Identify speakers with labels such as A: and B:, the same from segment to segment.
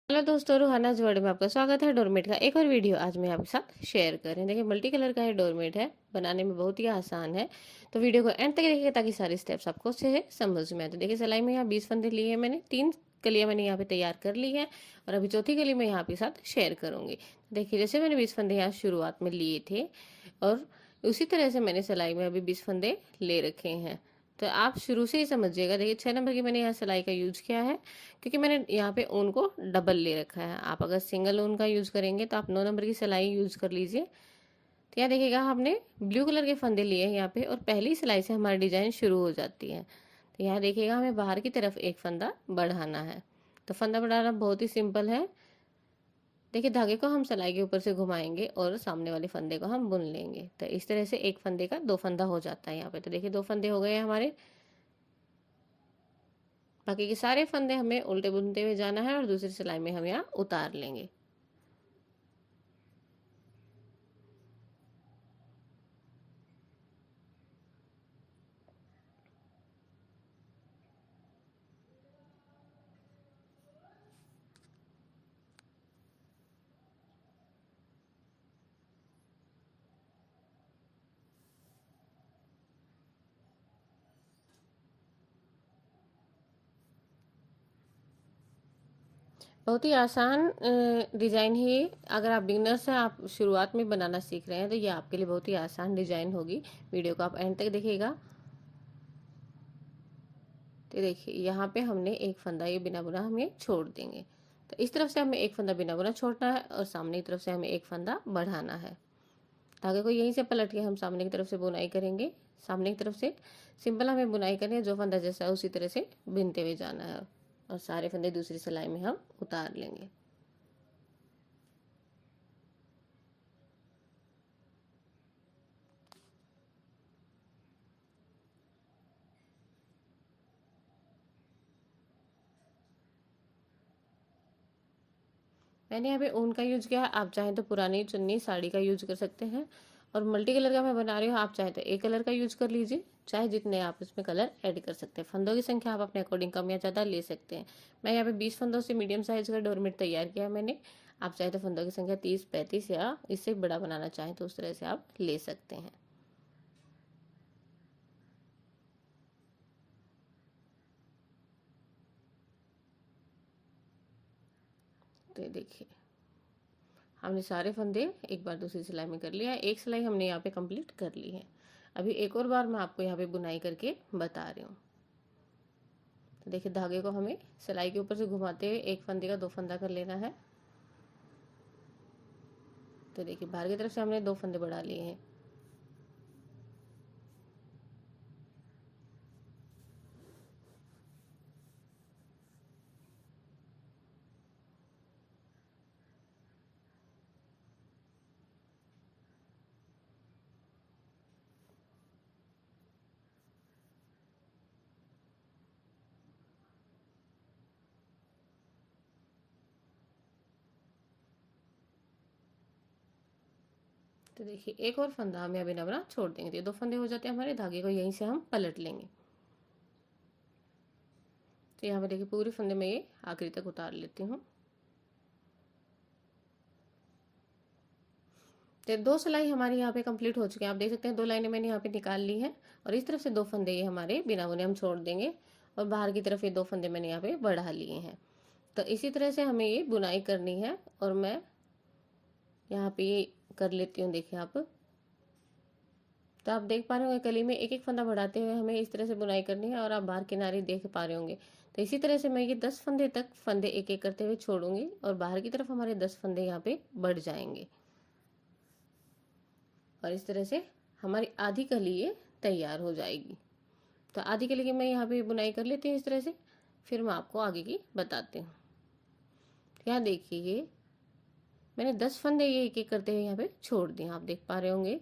A: Hello दोस्तों, रुहाना जोड़े में आपका स्वागत है। डोरमेट का एक और वीडियो आज मैं आपके साथ शेयर कर रही हूँ। देखिए, मल्टी कलर का है डोरमेट है, बनाने में बहुत ही आसान है। तो वीडियो को एंड तक देखिए ताकि सारे स्टेप्स आपको अच्छे से समझ में आए। तो देखिए, सिलाई में यहाँ 20 फंदे लिए हैं मैंने, 3 कलियाँ मैंने यहाँ पे तैयार कर ली है और अभी चौथी कली मैं यहाँ आपके साथ शेयर करूंगी। देखिए, जैसे मैंने 20 फंदे यहाँ शुरुआत में लिए थे और उसी तरह से मैंने सिलाई में अभी 20 फंदे ले रखे हैं। तो आप शुरू से ही समझिएगा। देखिए, 6 नंबर की मैंने यहाँ सिलाई का यूज किया है क्योंकि मैंने यहाँ पे ऊन को डबल ले रखा है। आप अगर सिंगल ऊन का यूज करेंगे तो आप 9 नंबर की सिलाई यूज कर लीजिए। तो यहाँ देखिएगा, हमने ब्लू कलर के फंदे लिए हैं यहाँ पे और पहली सिलाई से हमारी डिजाइन शुरू हो जाती है। तो यहाँ देखिएगा, हमें बाहर की तरफ एक फंदा बढ़ाना है। तो फंदा बढ़ाना बहुत ही सिंपल है। देखिए, धागे को हम सिलाई के ऊपर से घुमाएंगे और सामने वाले फंदे को हम बुन लेंगे। तो इस तरह से एक फंदे का 2 फंदा हो जाता है यहाँ पे। तो देखिए, 2 फंदे हो गए हैं हमारे। बाकी के सारे फंदे हमें उल्टे बुनते हुए जाना है और दूसरी सिलाई में हम यहाँ उतार लेंगे। बहुत ही आसान डिज़ाइन ही, अगर आप बिगनर से आप शुरुआत में बनाना सीख रहे हैं तो ये आपके लिए बहुत ही आसान डिज़ाइन होगी। वीडियो को आप एंड तक देखिएगा। तो देखिए, यहाँ पे हमने एक फंदा ये बिना बुना हम ये छोड़ देंगे। तो इस तरफ से हमें एक फंदा बिना बुना छोड़ना है और सामने की तरफ से हमें एक फंदा बढ़ाना है। धागे को यहीं से पलट के हम सामने की तरफ से बुनाई करेंगे। सामने की तरफ से सिंपल हमें बुनाई करनी है, जो फंदा जैसा है उसी तरह से बिनते हुए जाना है और सारे फंदे दूसरी सिलाई में हम उतार लेंगे। मैंने यहाँ पे ऊन का यूज किया है। आप चाहें तो पुरानी चुन्नी साड़ी का यूज कर सकते हैं। और मल्टी कलर का मैं बना रही हूँ, आप चाहे तो एक कलर का यूज कर लीजिए, चाहे जितने आप इसमें कलर ऐड कर सकते हैं। फंदों की संख्या आप अपने अकॉर्डिंग कम या ज़्यादा ले सकते हैं। मैं यहाँ पे 20 फंदों से मीडियम साइज का डोरमेट तैयार किया है मैंने। आप चाहे तो फंदों की संख्या 30-35 या इससे बड़ा बनाना चाहें तो उस तरह से आप ले सकते हैं। तो देखिए, हमने सारे फंदे एक बार दूसरी सिलाई में कर लिया है। एक सिलाई हमने यहाँ पे कंप्लीट कर ली है। अभी एक और बार मैं आपको यहाँ पे बुनाई करके बता रही हूँ। तो देखिए, धागे को हमें सिलाई के ऊपर से घुमाते हुए एक फंदे का 2 फंदा कर लेना है। तो देखिए, बाहर की तरफ से हमने 2 फंदे बढ़ा लिए हैं। तो देखिए, एक और फंदा हमें अभी ना बना छोड़ देंगे। तो ये 2 फंदे हो जाते हैं हमारे। धागे को यहीं से हम पलट लेंगे। तो यहाँ पे देखिए, पूरे फंदे में ये आखिरी तक उतार लेती हूँ। तो 2 सिलाई हमारी यहाँ पे कंप्लीट हो चुकी है। आप देख सकते हैं 2 लाइनें मैंने यहाँ पे निकाल ली हैं और इस तरफ से 2 फंदे ये हमारे बिना बुने हम छोड़ देंगे और बाहर की तरफ ये 2 फंदे मैंने यहाँ पे बढ़ा लिए हैं। तो इसी तरह से हमें ये बुनाई करनी है और मैं यहाँ पे ये कर लेती हूँ। देखिए आप, तो आप देख पा रहे होंगे कली में एक एक फंदा बढ़ाते हुए हमें इस तरह से बुनाई करनी है और आप बाहर किनारे देख पा रहे होंगे। तो इसी तरह से मैं ये 10 फंदे तक फंदे एक एक करते हुए छोड़ूंगी और बाहर की तरफ हमारे 10 फंदे यहाँ पे बढ़ जाएंगे और इस तरह से हमारी आधी कली ये तैयार हो जाएगी। तो आधी कली की मैं यहाँ पे बुनाई कर लेती हूँ इस तरह से, फिर मैं आपको आगे की बताती हूँ। यहाँ देखिए, मैंने 10 फंदे ये एक एक करते हुए यहाँ पे छोड़ दिए, आप देख पा रहे होंगे।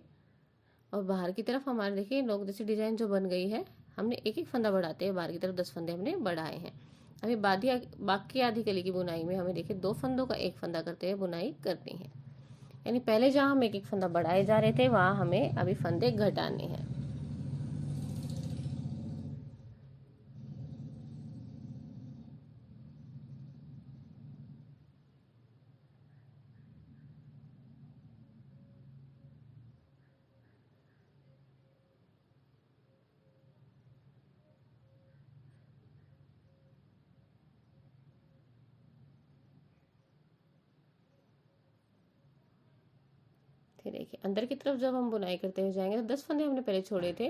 A: और बाहर की तरफ हमारे देखिए नोक जैसी डिजाइन जो बन गई है। हमने एक एक फंदा बढ़ाते हैं, बाहर की तरफ 10 फंदे हमने बढ़ाए हैं। अभी बाकी आधी कली की बुनाई में हमें देखिए 2 फंदों का एक फंदा करते हुए बुनाई करनी है। यानी पहले जहाँ हम एक एक फंदा बढ़ाए जा रहे थे वहां हमें अभी फंदे घटाने हैं। तो देखिए अंदर की तरफ जब हम बुनाई करते हुए जाएंगे तो 10 फंदे हमने पहले छोड़े थे,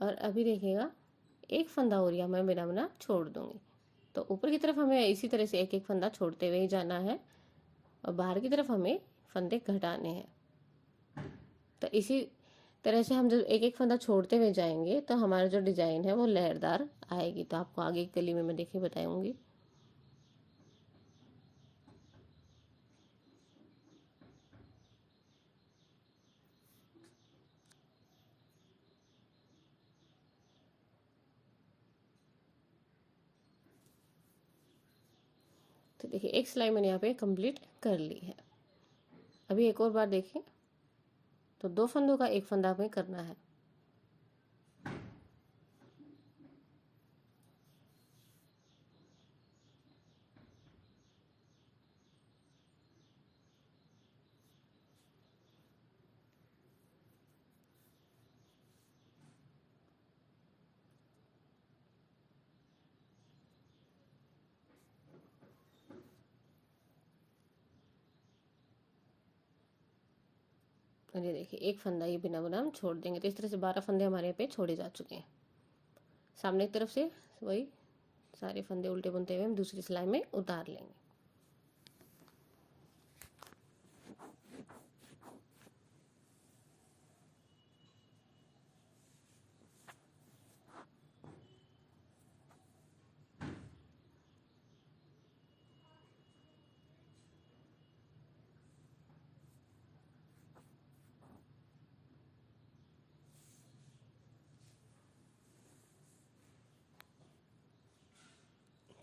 A: और अभी देखिएगा एक फंदा और यहाँ मैं बिना बना छोड़ दूंगी। तो ऊपर की तरफ हमें इसी तरह से एक एक फंदा छोड़ते हुए ही जाना है, और बाहर की तरफ हमें फंदे घटाने हैं। तो इसी तरह से हम जब एक एक फंदा छोड़ते हुए जाएंगे तो हमारा जो डिजाइन है वो लहरदार आएगी। तो आपको आगे की कली में मैं देखिए बताऊंगी। तो देखिए एक सिलाई मैंने यहाँ पे कंप्लीट कर ली है। अभी एक और बार देखिए, तो 2 फंदों का एक फंदा हमें करना है। और ये देखिए एक फंदा ये बिना बुना हम छोड़ देंगे। तो इस तरह से 12 फंदे हमारे यहाँ पे छोड़े जा चुके हैं। सामने की तरफ से वही सारे फंदे उल्टे बुनते हुए हम दूसरी सिलाई में उतार लेंगे।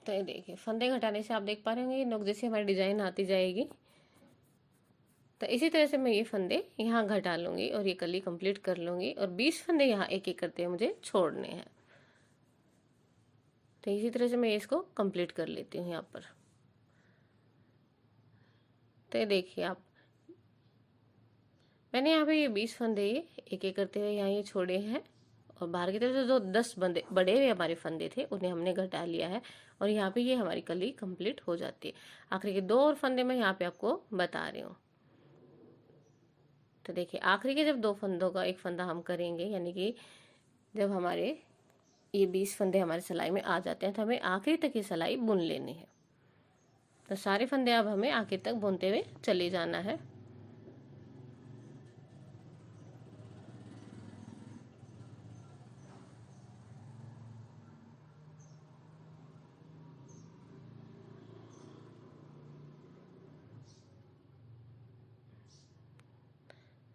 A: तो ये देखिए फंदे घटाने से आप देख पा रहे होंगे ये नोक जैसी हमारी डिजाइन आती जाएगी। तो इसी तरह से मैं ये फंदे यहाँ घटा लूंगी और ये कली कंप्लीट कर लूंगी, और 20 फंदे यहाँ एक एक करते हुए मुझे छोड़ने हैं। तो इसी तरह से मैं इसको कंप्लीट कर लेती हूँ यहाँ पर। तो ये देखिए आप, मैंने यहाँ पे ये 20 फंदे ये एक एक करते हुए यहाँ ये छोड़े हैं, और बाहर की तरफ से जो 10 बंदे बड़े हुए हमारे फंदे थे उन्हें हमने घटा लिया है, और यहाँ पे ये हमारी कली कंप्लीट हो जाती है। आखिरी के 2 और फंदे मैं यहाँ पे आपको बता रही हूँ। तो देखिए आखिरी के जब 2 फंदों का एक फंदा हम करेंगे, यानी कि जब हमारे ये 20 फंदे हमारे सिलाई में आ जाते हैं तो हमें आखिरी तक ये सिलाई बुन लेनी है। तो सारे फंदे अब हमें आखिर तक बुनते हुए चले जाना है।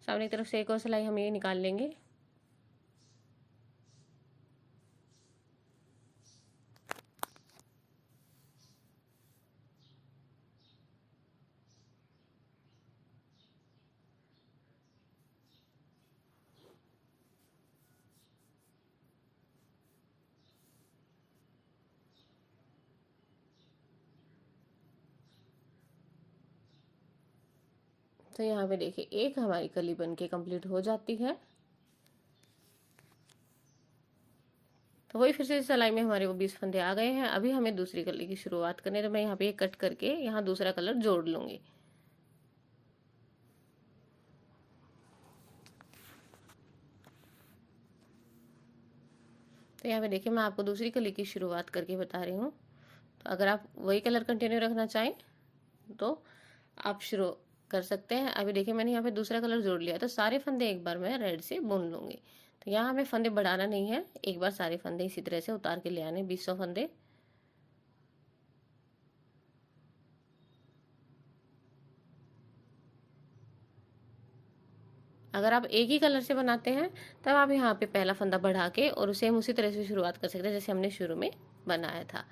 A: सामने की तरफ से एक और सिलाई हम ये निकाल लेंगे। तो यहाँ पे देखिए एक हमारी कली बन के कंप्लीट हो जाती है। तो वही फिर से सिलाई में हमारे वो 20 फंदे आ गए हैं। अभी हमें दूसरी कली की शुरुआत करनी है। तो मैं यहाँ पे कट करके यहाँ दूसरा कलर जोड़ लूंगी। तो यहाँ पे देखिए मैं आपको दूसरी कली की शुरुआत करके बता रही हूँ। तो अगर आप वही कलर कंटिन्यू रखना चाहें तो आप शुरू कर सकते हैं। अभी देखिए मैंने यहाँ पे दूसरा कलर जोड़ लिया, तो सारे फंदे एक बार मैं रेड से बुन लूंगी। तो यहाँ हमें फंदे बढ़ाना नहीं है, एक बार सारे फंदे इसी तरह से उतार के ले आने 20 फंदे। अगर आप एक ही कलर से बनाते हैं तब आप यहाँ पे पहला फंदा बढ़ा के और उसे हम उसी तरह से शुरुआत कर सकते हैं जैसे हमने शुरू में बनाया था।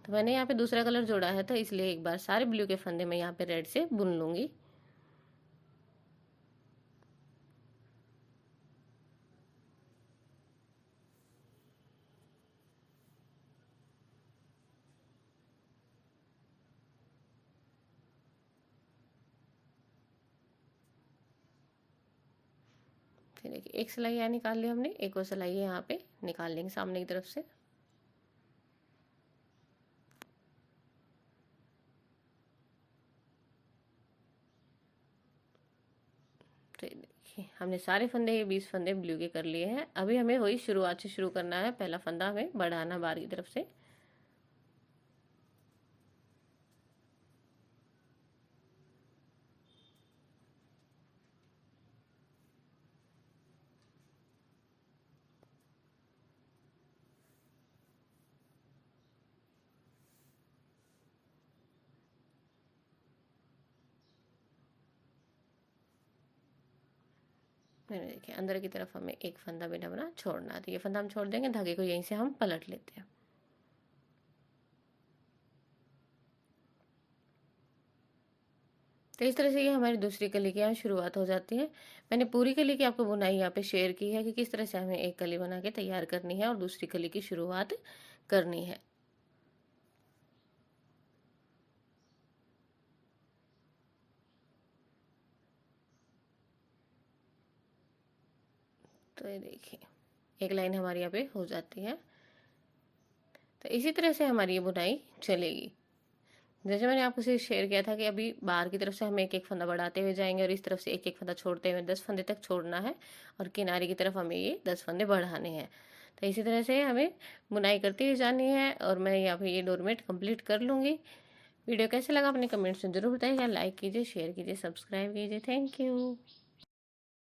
A: तो मैंने यहाँ पे दूसरा कलर जोड़ा है, तो इसलिए एक बार सारे ब्लू के फंदे मैं यहाँ पे रेड से बुन लूंगी। फिर देखिए एक सिलाई यहाँ निकाल ली हमने, एक और सिलाई यहाँ पे निकाल लेंगे सामने की तरफ से। तो ये देखिए हमने सारे फंदे, ये 20 फंदे ब्लू के कर लिए हैं। अभी हमें वही शुरुआत से शुरू करना है। पहला फंदा हमें बढ़ाना बाहर की तरफ से। मैंने देखिए अंदर की तरफ हमें एक फंदा बिना बना छोड़ना है। तो ये फंदा हम छोड़ देंगे, धागे को यहीं से हम पलट लेते हैं। तो इस तरह से ये हमारी दूसरी कली की यहाँ शुरुआत हो जाती है। मैंने पूरी कली की आपको बुनाई यहाँ पे शेयर की है कि किस तरह से हमें एक कली बना के तैयार करनी है और दूसरी कली की शुरुआत करनी है। तो ये देखिए एक लाइन हमारी यहाँ पे हो जाती है। तो इसी तरह से हमारी ये बुनाई चलेगी। जैसे मैंने आपको से शेयर किया था कि अभी बाहर की तरफ से हम एक एक फंदा बढ़ाते हुए जाएंगे और इस तरफ से एक एक फंदा छोड़ते हुए 10 फंदे तक छोड़ना है और किनारे की तरफ हमें ये 10 फंदे बढ़ाने हैं। तो इसी तरह से हमें बुनाई करती हुई जानी है और मैं यहाँ पे ये डोरमेट कंप्लीट कर लूँगी। वीडियो कैसे लगा अपने कमेंट्स में ज़रूर बताइएगा। लाइक कीजिए, शेयर कीजिए, सब्सक्राइब कीजिए। Thank you.